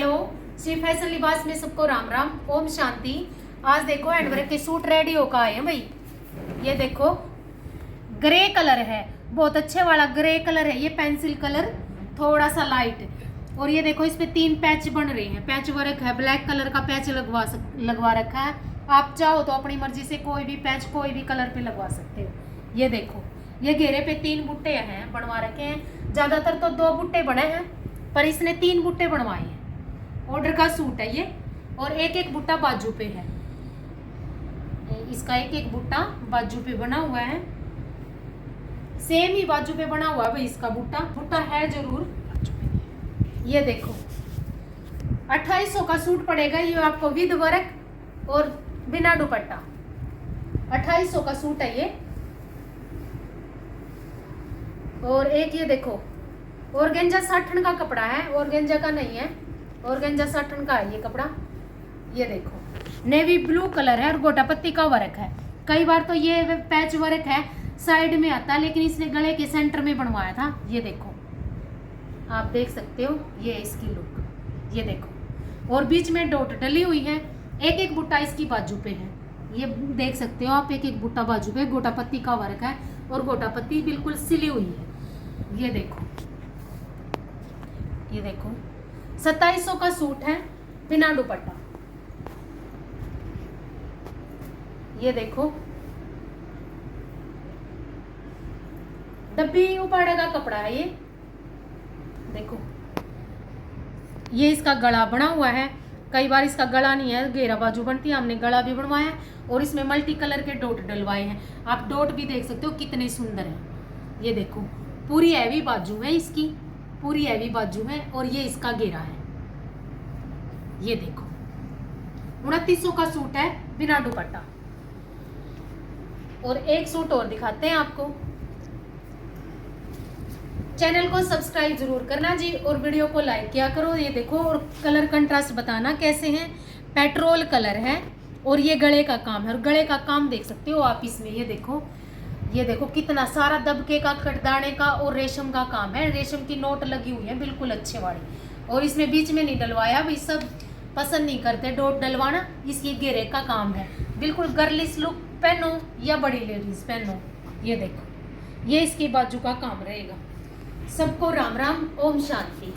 Hello, Shri fashion लिबास में सबको राम राम, ओम शांति। आज देखो हैंडवर्क के सूट रेडी होकर आए हैं भाई। ये देखो ग्रे कलर है, बहुत अच्छे वाला ग्रे कलर है। ये पेंसिल कलर थोड़ा सा लाइट। और ये देखो इस पे 3 पैच बन रहे हैं, पैच वर्क है। ब्लैक कलर का पैच लगवा रखा है। आप चाहो तो अपनी मर्जी से कोई भी पैच कोई भी कलर पे लगवा सकते हो। ये देखो ये घेरे पे 3 बुट्टे हैं बनवा रखे हैं। ज्यादातर तो 2 बुट्टे बने हैं, पर इसने 3 बुट्टे बनवाए हैं। ऑर्डर का सूट है ये। और एक एक बुट्टा बाजू पे है। इसका एक एक बुट्टा बाजू पे बना हुआ है। सेम ही बाजू पे बना हुआ है भाई। इसका बुट्टा है जरूर। ये देखो 2800 का सूट पड़ेगा ये आपको, विद वर्क और बिना दुपट्टा। 2800 का सूट है ये। और एक ये देखो ऑर्गेंजा साटन का कपड़ा है, ऑर्गेंजा का नहीं है, ऑर्गेंजा साटन का है ये कपड़ा। ये देखो नेवी ब्लू कलर है और गोटा पत्ती का वर्क है। कई बार तो ये पैच वर्क है साइड में आता है, लेकिन इसने गले के सेंटर में बनवाया था। ये देखो आप देख सकते हो, ये इसकी लुक। ये देखो और बीच में डॉट डली हुई है। एक एक बुट्टा इसकी बाजू पे है। ये देख सकते हो आप, एक एक बुट्टा बाजू पे गोटा पत्ती का वर्क है। और गोटा पत्ती बिल्कुल सिली हुई है। ये देखो 2700 का सूट है बिना दुपट्टा। ये देखो डब्बी उपाड़े का कपड़ा है ये। देखो ये इसका गला बना हुआ है। कई बार इसका गला नहीं है, घेरा बाजू बनती है, हमने गला भी बनवाया और इसमें मल्टी कलर के डॉट डलवाए हैं। आप डॉट भी देख सकते हो कितने सुंदर हैं। ये देखो पूरी हैवी बाजू है इसकी, पूरी हैवी बाजू है। और ये इसका घेरा है। ये देखो 2900 का सूट है बिना दुपट्टा। और एक सूट और दिखाते हैं आपको। चैनल को सब्सक्राइब जरूर करना जी और वीडियो को लाइक किया करो। ये देखो और कलर कंट्रास्ट बताना कैसे हैं। पेट्रोल कलर है और ये गले का काम है। और गले का काम देख सकते हो आप इसमें। ये देखो कितना सारा दबके का, कटदाने का और रेशम का काम है। रेशम की नोट लगी हुई है बिल्कुल अच्छे वाली। और इसमें बीच में नहीं डलवाया भाई, सब पसंद नहीं करते डॉट डलवाना। इसकी घेरे का काम है। बिल्कुल गर्लिश लुक पहनो या बड़ी लेडीज पहनो। ये देखो ये इसकी बाजू का काम रहेगा। सबको राम राम, ओम शांति।